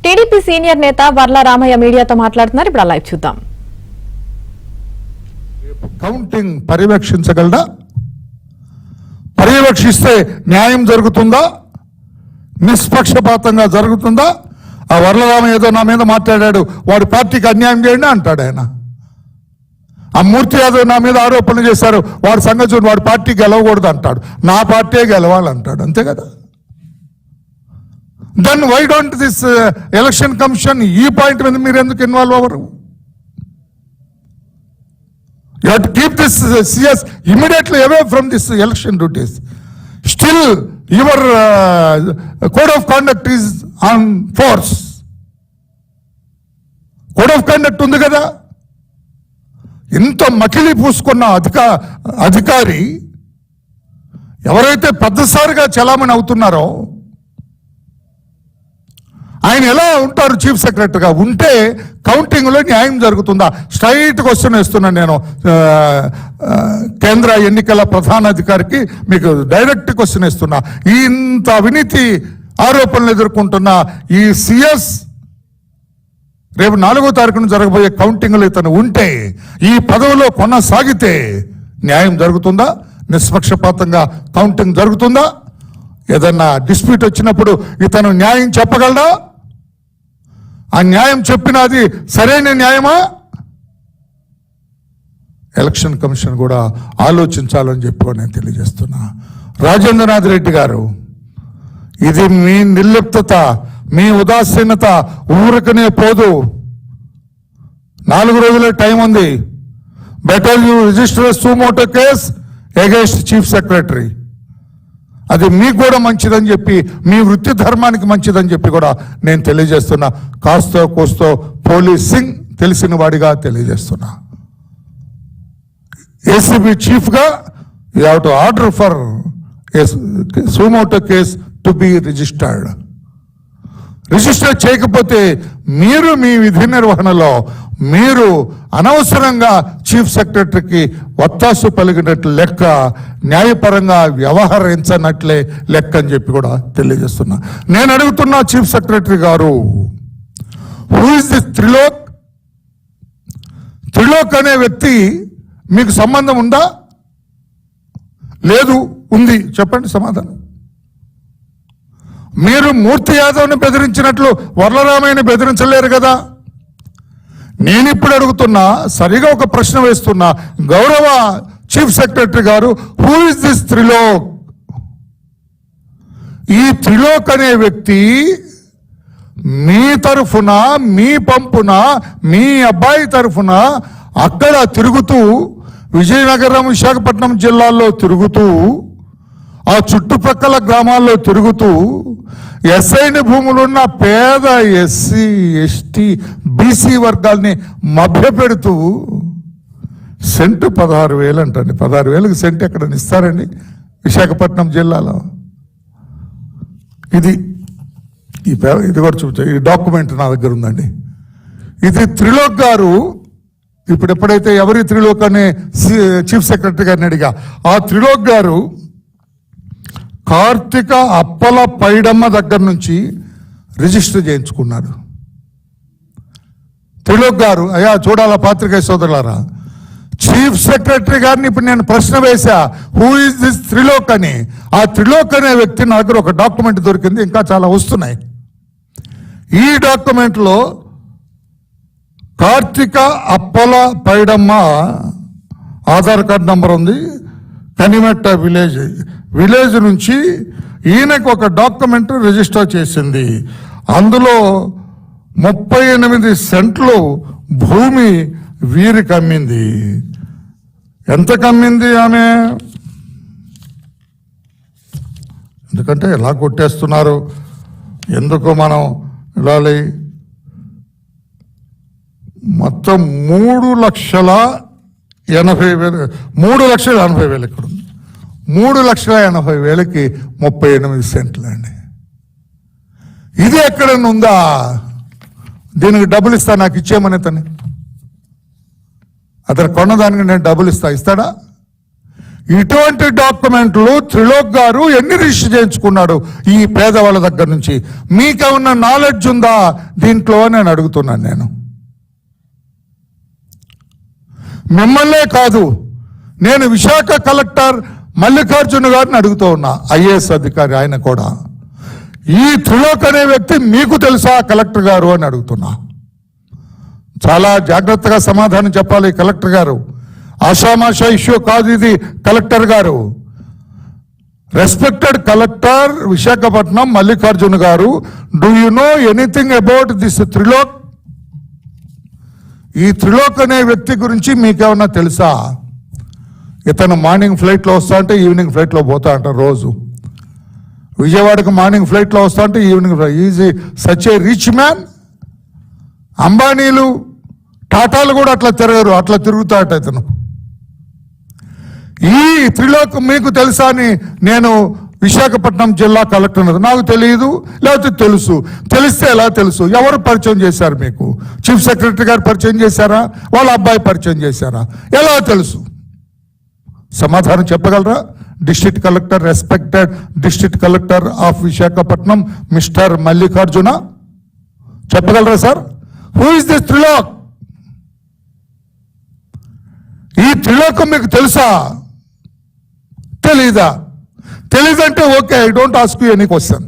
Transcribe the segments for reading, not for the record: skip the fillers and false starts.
TDP senior నేత వర్ల రామయ్య మీడియాతో మాట్లాడుతున్నారు. ఇప్పుడు లైవ్ చూద్దాం. కౌంటింగ్ పర్యవేక్షించగలడా? పర్యవేక్షిస్తే న్యాయం జరుగుతుందా? నిష్పక్షపాతంగా జరుగుతుందా? ఆ వర్లరామయ్య ఏదో నా మీద మాట్లాడాడు, వాడి పార్టీకి అన్యాయం చేయండి అంటాడు ఆయన. ఆ మూర్తి యాదవ్ నా మీద ఆరోపణలు చేశారు, వాడి సంగతి చూడండి, వాడి పార్టీ గెలవకూడదు అంటాడు, నా పార్టీ గెలవాలంటాడు. అంతే కదా. Then why don't this election commission ఈ పాయింట్ మీద మీరు ఎందుకు ఇన్వాల్వ్ అవ్వరు? You have to keep this CS immediately away from this election duties. Still, your code of conduct is on force. Code of conduct ఉంది కదా. ఇంత మకిలి పూసుకున్న అధికారి ఎవరైతే పెద్దసారిగా చలామణి అవుతున్నారో ఆయన ఎలా ఉంటారు? చీఫ్ సెక్రటరీగా ఉంటే కౌంటింగ్లో న్యాయం జరుగుతుందా? స్ట్రైట్ క్వశ్చన్ వేస్తున్నాను నేను కేంద్ర ఎన్నికల ప్రధాన అధికారికి, మీకు డైరెక్ట్ క్వశ్చన్ వేస్తున్నా. ఇంత అవినీతి ఆరోపణలు ఎదుర్కొంటున్న ఈ సిఎస్ రేపు 4వ తారీఖున జరగబోయే కౌంటింగ్లో ఇతను ఉంటే, ఈ పదవిలో కొనసాగితే న్యాయం జరుగుతుందా? నిష్పక్షపాతంగా కౌంటింగ్ జరుగుతుందా? ఏదన్నా డిస్ప్యూట్ వచ్చినప్పుడు ఇతను న్యాయం చెప్పగలడా? ఆ న్యాయం చెప్పినది సరైన న్యాయమా? ఎలక్షన్ కమిషన్ కూడా ఆలోచించాలని చెప్పి నేను తెలియజేస్తున్నా. రాజేంద్రనాథ్ రెడ్డి గారు, ఇది మీ నిర్లిప్తత, మీ ఉదాసీనత ఊరికనే పోదు. 4 రోజులే టైం ఉంది. Better you register suo motu case against chief secretary. అది మీకు కూడా మంచిదని చెప్పి, మీ వృత్తి ధర్మానికి మంచిదని చెప్పి కూడా నేను తెలియజేస్తున్నా. కాస్తో కోస్తో పోలీసింగ్ తెలిసిన వాడిగా తెలియజేస్తున్నా. ఏసీబీ చీఫ్గా you have to order for suo motu case to be registered. Register చేయకపోతే మీరు మీ విధి నిర్వహణలో మీరు అనవసరంగా చీఫ్ సెక్రటరీకి ఒత్తాసు పలికినట్లు లెక్క, న్యాయపరంగా వ్యవహరించనట్లే లెక్క అని చెప్పి కూడా తెలియజేస్తున్నా. నేను అడుగుతున్నా చీఫ్ సెక్రటరీ గారు, who is this Trilok? Trilok అనే వ్యక్తి మీకు సంబంధం ఉందా? లేదు. ఉంది. చెప్పండి సమాధానం. మీరు మూర్తి యాదవ్ని బెదిరించినట్లు వర్లరామయ్యని బెదిరించలేరు కదా. నేను ఇప్పుడు అడుగుతున్నా, సరిగా ఒక ప్రశ్న వేస్తున్నా, గౌరవ చీఫ్ సెక్రటరీ గారు, హూ ఇస్ దిస్ త్రిలోక్? ఈ త్రిలోక్ అనే వ్యక్తి మీ తరఫున, మీ పంపున, మీ అబ్బాయి తరఫున అక్కడ తిరుగుతూ, విజయనగరం విశాఖపట్నం జిల్లాల్లో తిరుగుతూ, ఆ చుట్టుపక్కల గ్రామాల్లో తిరుగుతూ, ఎస్ఐని భూములున్న పేద ఎస్సీ ఎస్టీ బీసీ వర్గాల్ని మభ్యపెడుతూ సెంటు 16,000 అంటండి. 16,000కి సెంటు ఎక్కడ ఇస్తారండి విశాఖపట్నం జిల్లాలో? ఇది కూడా చూపించా. ఈ డాక్యుమెంట్ నా దగ్గర ఉందండి. ఇది త్రిలోక్ గారు. ఇప్పుడు ఎప్పుడైతే ఎవరి త్రిలోక్ అనే చీఫ్ సెక్రటరీ గారిని అడిగా, ఆ త్రిలోక్ గారు కార్తిక అప్పల పైడమ్మ దగ్గర నుంచి రిజిస్టర్ చేయించుకున్నాడు. త్రిలోక్ గారు, అయ్యా చూడాలా పాత్రికేయ సోదరులారా, చీఫ్ సెక్రటరీ గారిని ఇప్పుడు నేను ప్రశ్న వేశా, హూ ఇస్ దిస్ త్రిలోక్ అని. ఆ త్రిలోక్ అనే వ్యక్తి నా దగ్గర ఒక డాక్యుమెంట్ దొరికింది, ఇంకా చాలా వస్తున్నాయి. ఈ డాక్యుమెంట్లో కార్తిక అప్పల పైడమ్మ ఆధార్ కార్డ్ నంబర్ ఉంది. కనిమెట్ట విలేజ్ నుంచి ఈయనకు ఒక డాక్యుమెంట్ రిజిస్టర్ చేసింది. అందులో 38 సెంట్లు భూమి వీరికి అమ్మింది. ఎంత కమ్మింది ఆమె? ఎందుకంటే ఎలా కొట్టేస్తున్నారు, ఎందుకు మనం వెళ్ళాలి? మొత్తం 3,80,000 3,80,000 ఇక్కడ ఉంది. 3,80,000కి 38 సెంట్లు అండి. ఇది ఎక్కడన్నా ఉందా? దీనికి డబ్బులు ఇస్తా, నాకు ఇచ్చేయమని అతను కొన్నదానికి నేను డబ్బులు ఇస్తాడా? ఇటువంటి డాక్యుమెంట్లు త్రిలోక్ గారు ఎన్ని రిజిస్టర్ చేయించుకున్నాడు ఈ పేదవాళ్ళ దగ్గర నుంచి? మీకేమన్నా నాలెడ్జ్ ఉందా దీంట్లో నేను అడుగుతున్నాను. నేను మిమ్మల్నే కాదు, నేను విశాఖ కలెక్టర్ మల్లికార్జున గారిని అడుగుతూ ఉన్నా, ఐఏఎస్ అధికారి, ఆయన కూడా, ఈ త్రిలోక్ అనే వ్యక్తి మీకు తెలుసా కలెక్టర్ గారు అని అడుగుతున్నా. చాలా జాగ్రత్తగా సమాధానం చెప్పాలి కలెక్టర్ గారు. ఆషామాషా ఇష్యూ కాదు ఇది. కలెక్టర్ గారు, రెస్పెక్టెడ్ కలెక్టర్ విశాఖపట్నం మల్లికార్జున గారు, do you know anything about this Trilok? ఈ త్రిలోక్ అనే వ్యక్తి గురించి మీకేమన్నా తెలుసా? ఇతను మార్నింగ్ ఫ్లైట్లో వస్తా అంటే ఈవినింగ్ ఫ్లైట్లో పోతా అంటారు రోజు. విజయవాడకు మార్నింగ్ ఫ్లైట్లో వస్తా అంటే evening flight. Is he such a rich man. అంబానీలు, టాటాలు కూడా అట్లా తిరగరు, అట్లా తిరుగుతాట ఇతను. ఈ త్రిలోక్ మీకు తెలుసా అని నేను విశాఖపట్నం జిల్లా కలెక్టర్, నాకు తెలియదు, లేకపోతే తెలుసు. తెలిస్తే ఎలా తెలుసు? ఎవరు పరిచయం చేశారు మీకు? చీఫ్ సెక్రటరీ గారు పరిచయం చేశారా? వాళ్ళ అబ్బాయి పరిచయం చేశారా? ఎలా తెలుసు? సమాధానం చెప్పగలరా? District collector, respected district collector of Visakhapatnam mister Mallikarjuna, చెప్పగలరా sir? Who is this Trilok? ఈ త్రిలోక్ మీకు తెలుసా? తెలీదా? తెలీదంటే okay, I don't ask you any question.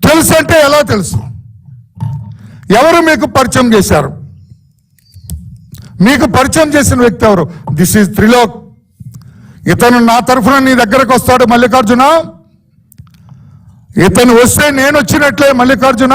తెలుసు అంటే ఎలా తెలుసు? ఎవరు మీకు పరిచయం చేశారు? మీకు పరిచయం చేసిన వ్యక్తి ఎవరు? This is Trilok. ఇతను నా తరఫున నీ దగ్గరకు వస్తాడు మల్లికార్జున. ఇతను వస్తే నేను వచ్చినట్లే మల్లికార్జున.